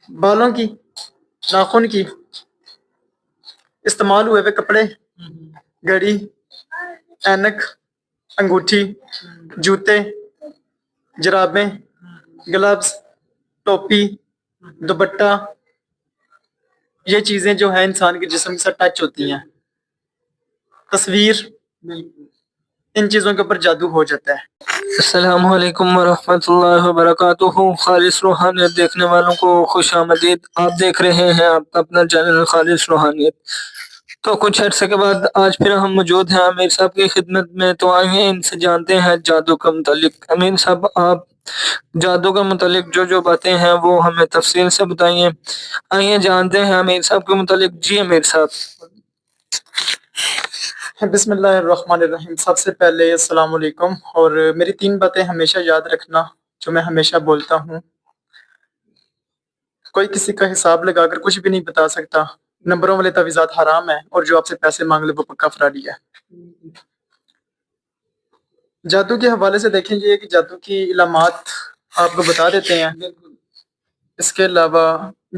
بالوں کی، ناخن کی، استعمال ہوئے ہوئے کپڑے، گھڑی، اینک، انگوٹھی، جوتے، جرابیں، گلوز، ٹوپی، دوپٹہ، یہ چیزیں جو ہیں انسان کے جسم کے ساتھ ٹچ ہوتی ہیں. تصویر، ان چیزوں کے اوپر جادو ہو جاتا ہے. السلام علیکم ورحمۃ اللہ وبرکاتہ. خالص روحانیت دیکھنے والوں کو خوش آمدید. آپ دیکھ رہے ہیں آپ اپنا چینل خالص روحانیت. تو کچھ عرصے کے بعد آج پھر ہم موجود ہیں امیر صاحب کی خدمت میں. تو آئیے ان سے جانتے ہیں جادو کا متعلق. امیر صاحب آپ جادو کا متعلق جو باتیں ہیں وہ ہمیں تفصیل سے بتائیے. آئیے جانتے ہیں امیر صاحب کے متعلق. جی امیر صاحب. بسم اللہ الرحمن الرحیم. سب سے پہلے السلام علیکم. اور میری 3 باتیں ہمیشہ یاد رکھنا جو میں ہمیشہ بولتا ہوں. کوئی کسی کا حساب لگا کر کچھ بھی نہیں بتا سکتا. نمبروں والے تعویذات حرام ہیں، اور جو آپ سے پیسے مانگ لے وہ پکا فراڈی ہے. جادو کے حوالے سے دیکھیں گے کہ جادو کی علامات آپ کو بتا دیتے ہیں. اس کے علاوہ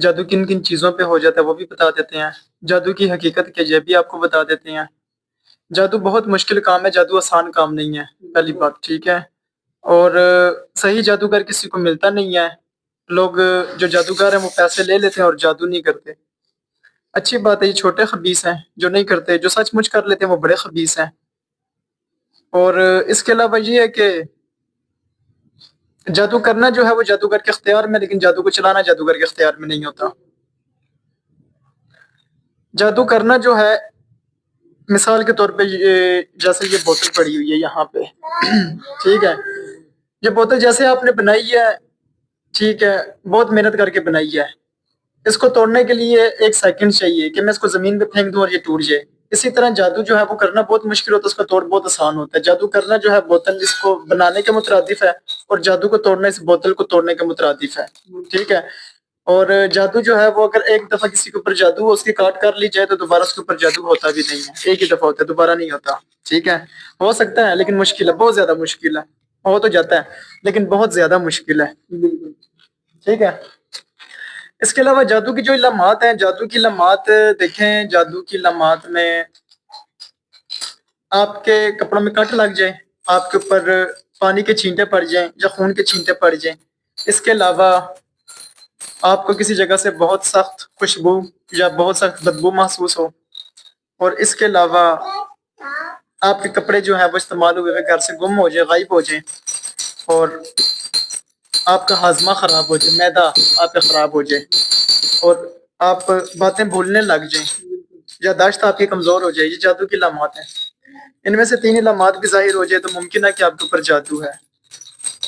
جادو کن کن چیزوں پہ ہو جاتا ہے وہ بھی بتا دیتے ہیں. جادو کی حقیقت کے یہ بھی آپ کو بتا دیتے ہیں. جادو بہت مشکل کام ہے، جادو آسان کام نہیں ہے، پہلی بات. ٹھیک ہے. اور صحیح جادوگر کسی کو ملتا نہیں ہے. لوگ جو جادوگر ہیں وہ پیسے لے لیتے ہیں اور جادو نہیں کرتے. اچھی بات ہے، یہ چھوٹے خبیث ہیں جو نہیں کرتے. جو سچ مچ کر لیتے ہیں وہ بڑے خبیث ہیں. اور اس کے علاوہ یہ ہے کہ جادو کرنا جو ہے وہ جادوگر کے اختیار میں، لیکن جادو کو چلانا جادوگر کے اختیار میں نہیں ہوتا. جادو کرنا جو ہے، مثال کے طور پہ جیسے یہ بوتل پڑی ہوئی ہے یہاں پہ، ٹھیک ہے. یہ بوتل جیسے آپ نے بنائی ہے، ٹھیک ہے، بہت محنت کر کے بنائی ہے. اس کو توڑنے کے لیے 1 سیکنڈ چاہیے کہ میں اس کو زمین پہ پھینک دوں اور یہ ٹوٹ جائے. اسی طرح جادو جو ہے وہ کرنا بہت مشکل ہوتا ہے، اس کا توڑ بہت آسان ہوتا ہے. جادو کرنا جو ہے بوتل اس کو بنانے کے مترادف ہے، اور جادو کو توڑنا اس بوتل کو توڑنے کے مترادف ہے. ٹھیک ہے. اور جادو جو ہے وہ اگر ایک دفعہ کسی کے اوپر جادو ہو، اس کی کاٹ کر لی جائے تو دوبارہ اس کے اوپر جادو ہوتا بھی نہیں ہے. ایک ہی دفعہ ہوتا ہے، دوبارہ نہیں ہوتا. ٹھیک ہے. ہو سکتا ہے لیکن مشکل ہے، بہت زیادہ مشکل ہے. ہو تو جاتا ہے لیکن بہت زیادہ مشکل ہے. ٹھیک ہے. اس کے علاوہ جادو کی جو علامات ہیں، جادو کی علامات دیکھیں. جادو کی علامات میں آپ کے کپڑوں میں کٹ لگ جائے، آپ کے اوپر پانی کے چھینٹے پڑ جائیں یا خون کے چھینٹے پڑ جائیں. اس کے علاوہ آپ کو کسی جگہ سے بہت سخت خوشبو یا بہت سخت بدبو محسوس ہو. اور اس کے علاوہ آپ کے کپڑے جو ہیں وہ استعمال ہوئے گھر سے گم ہو جائے، غائب ہو جائیں. اور آپ کا ہاضمہ خراب ہو جائے، معدہ آپ کا خراب ہو جائے، اور آپ باتیں بھولنے لگ جائیں، یادداشت آپ کی کمزور ہو جائے. یہ جادو کی علامات ہیں. ان میں سے 3 علامات بھی ظاہر ہو جائے تو ممکن ہے کہ آپ کے اوپر جادو ہے.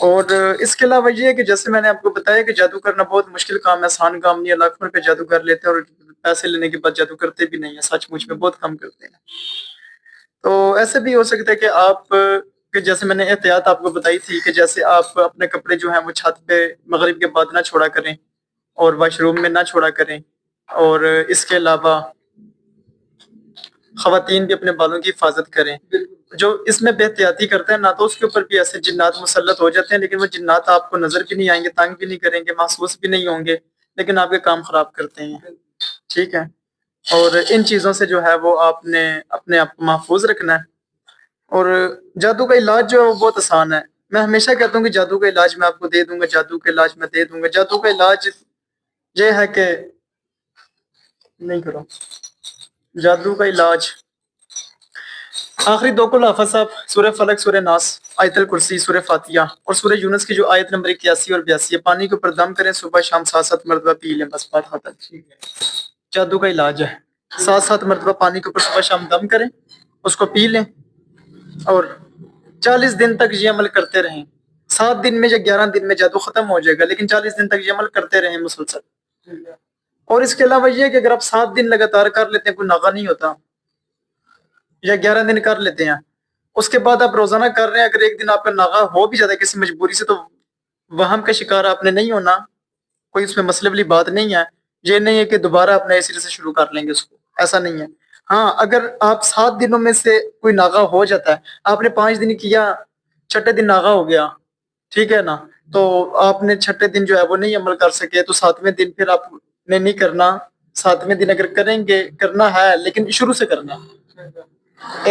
اور اس کے علاوہ یہ ہے کہ جیسے میں نے آپ کو بتایا کہ جادو کرنا بہت مشکل کام ہے، آسان کام نہیں ہے. لاکھوں روپے جادو کر لیتے ہیں اور پیسے لینے کے بعد جادو کرتے بھی نہیں ہیں. سچ مچ میں بہت کم کرتے ہیں. تو ایسے بھی ہو سکتا ہے کہ آپ کہ جیسے میں نے احتیاط آپ کو بتائی تھی کہ جیسے آپ اپنے کپڑے جو ہیں وہ چھت پہ مغرب کے بعد نہ چھوڑا کریں، اور واش روم میں نہ چھوڑا کریں. اور اس کے علاوہ خواتین بھی اپنے بالوں کی حفاظت کریں. جو اس میں بے احتیاطی کرتے ہیں نا، تو اس کے اوپر بھی ایسے جنات مسلط ہو جاتے ہیں، لیکن وہ جنات آپ کو نظر بھی نہیں آئیں گے، تنگ بھی نہیں کریں گے، محسوس بھی نہیں ہوں گے، لیکن آپ کے کام خراب کرتے ہیں. ٹھیک ہے. اور ان چیزوں سے جو ہے وہ آپ نے اپنے آپ کو محفوظ رکھنا ہے. اور جادو کا علاج جو ہے وہ بہت آسان ہے. میں ہمیشہ کہتا ہوں کہ جادو کا علاج میں آپ کو دے دوں گا، جادو کا علاج میں دے دوں گا. جادو کا علاج یہ ہے کہ نہیں کرو. جادو کا علاج آخری 2 کو حافظ صاحب سورہ فلق، سورہ ناس، آیت الکرسی، سورہ فاتحہ اور سورہ یونس کی جو آیت نمبر 81 اور 82 ہے، پانی کے اوپر دم کریں، صبح شام 7 مرتبہ پی لیں، بس بات ختم. جادو کا علاج ہے. 7 مرتبہ پانی کے اوپر صبح شام دم کریں، اس کو پی لیں، اور 40 دن تک یہ عمل کرتے رہیں. 7 دن میں یا 11 دن میں جادو ختم ہو جائے گا، لیکن 40 دن تک یہ عمل کرتے رہیں مسلسل. اور اس کے علاوہ یہ کہ اگر آپ 7 دن لگاتار کر لیتے ہیں کوئی ناغہ نہیں ہوتا، یا 11 دن کر لیتے ہیں، اس کے بعد آپ روزانہ کر رہے ہیں، اگر ایک دن آپ کا ناغہ ہو بھی جاتا ہے کسی مجبوری سے، تو وہم کا شکار آپ نے نہیں ہونا. کوئی اس میں مسئلے والی بات نہیں ہے. یہ نہیں ہے کہ دوبارہ آپ نئے سرے سے شروع کر لیں گے اس کو، ایسا نہیں ہے. ہاں، اگر آپ 7 دنوں میں سے کوئی ناغہ ہو جاتا ہے، آپ نے 5 دن کیا، چھٹے دن ناغہ ہو گیا، ٹھیک ہے نا. تو آپ نے چھٹے دن جو ہے وہ نہیں عمل کر سکے تو ساتویں دن پھر آپ نے نہیں کرنا. ساتویں دن اگر کریں گے کرنا ہے لیکن شروع سے کرنا ہے.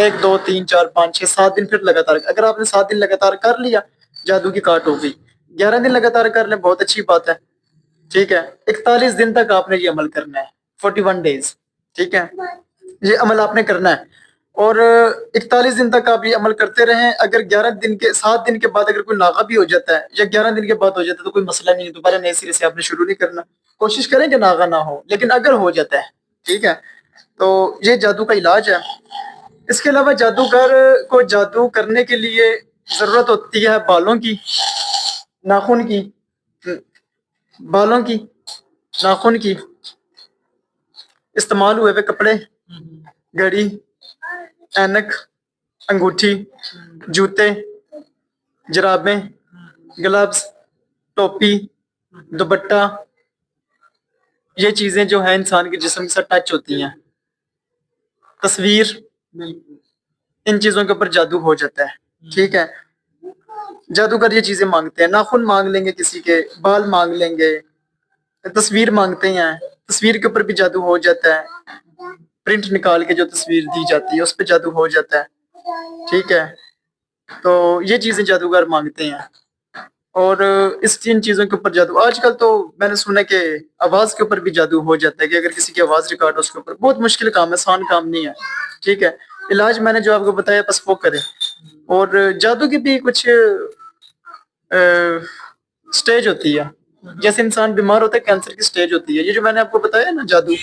1 2 3 4 5 6 7 دن پھر لگاتار. اگر آپ نے 7 دن لگاتار کر لیا جادو کی کاٹ ہو گئی. 11 دن لگاتار کر لیں بہت اچھی بات ہے. ٹھیک ہے. 41 دن تک آپ نے یہ عمل کرنا ہے. 41 ڈیز. ٹھیک ہے. یہ عمل آپ نے کرنا ہے اور 41 دن تک آپ یہ عمل کرتے رہیں. اگر 11 دن کے 7 دن کے بعد اگر کوئی ناغہ بھی ہو جاتا ہے یا 11 دن کے بعد ہو جاتا ہے تو کوئی مسئلہ نہیں ہے. دوبارہ نئے سرے سے آپ نے شروع نہیں کرنا. کوشش کریں کہ ناغہ نہ ہو لیکن اگر ہو جاتا ہے ٹھیک ہے تو یہ جادو کا علاج ہے. اس کے علاوہ جادوگر کو جادو کرنے کے لیے ضرورت ہوتی ہے بالوں کی, ناخن کی, بالوں کی, ناخن کی, استعمال ہوئے ہوئے کپڑے, گھڑی, اینک, انگوٹھی, جوتے, جرابیں, گلوز, ٹوپی, دوپٹہ. یہ چیزیں جو ہیں انسان کے جسم کے ساتھ ٹچ ہوتی ہیں. تصویر, ان چیزوں کے اوپر جادو ہو جاتا ہے. ٹھیک ہے. جادوگر یہ چیزیں مانگتے ہیں. ناخن مانگ لیں گے کسی کے, بال مانگ لیں گے, تصویر مانگتے ہیں. تصویر کے اوپر بھی جادو ہو جاتا ہے. پرنٹ نکال کے جو تصویر دی جاتی ہے اس پہ جادو ہو جاتا ہے. ٹھیک ہے. تو یہ چیزیں جادوگر مانگتے ہیں اور ان چیزوں کے اوپر جادو. آج کل تو میں نے سنا کہ آواز کے اوپر بھی جادو ہو جاتا ہے کہ اگر کسی کی آواز ریکارڈ ہو اس کے اوپر. بہت مشکل کام ہے, آسان کام نہیں ہے. ٹھیک ہے. علاج میں نے جو آپ کو بتایا بس وہ کریں. اور جادو کی بھی کچھ سٹیج ہوتی ہے. جیسے انسان بیمار ہوتا ہے کینسر کی سٹیج ہوتی ہے. یہ جو میں نے آپ کو بتایا نا جادو,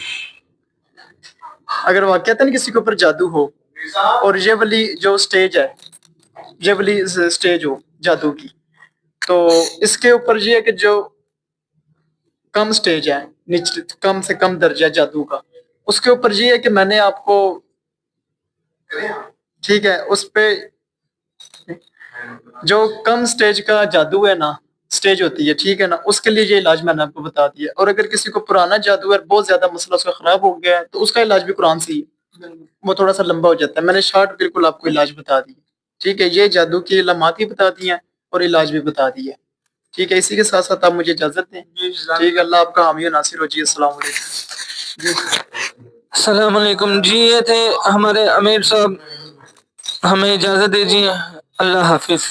اگر واقعتا کسی کے اوپر جادو ہو اور یہ والی جو سٹیج ہے, یہ والی سٹیج ہو جادو کی, تو اس کے اوپر یہ ہے کہ جو کم سٹیج ہے, کم سے کم درجہ جادو کا, اس کے اوپر یہ ہے کہ میں نے آپ کو ٹھیک ہے اس پہ جو کم سٹیج کا جادو ہے نا, سٹیج ہوتی ہے ٹھیک ہے نا, اس کے لیے یہ علاج میں نے آپ کو بتا دیا. اور اگر کسی کو پرانا جادو ہے, بہت زیادہ مسئلہ اس کا خراب ہو گیا ہے, تو اس کا علاج بھی قرآن سے ہی, وہ تھوڑا سا لمبا ہو جاتا ہے. میں نے شارٹ بالکل آپ کو علاج بتا دی. ٹھیک ہے. یہ جادو کی علامات بھی بتا دی ہیں اور علاج بھی بتا دی ہے. ٹھیک ہے. اسی کے ساتھ ساتھ آپ مجھے اجازت دیں. ٹھیک ہے. اللہ آپ کا حامی و ناصر ہو جی. السلام علیکم. السلام علیکم. جی یہ تھے ہمارے امیر صاحب, ہمیں اجازت دیجیے. اللہ حافظ.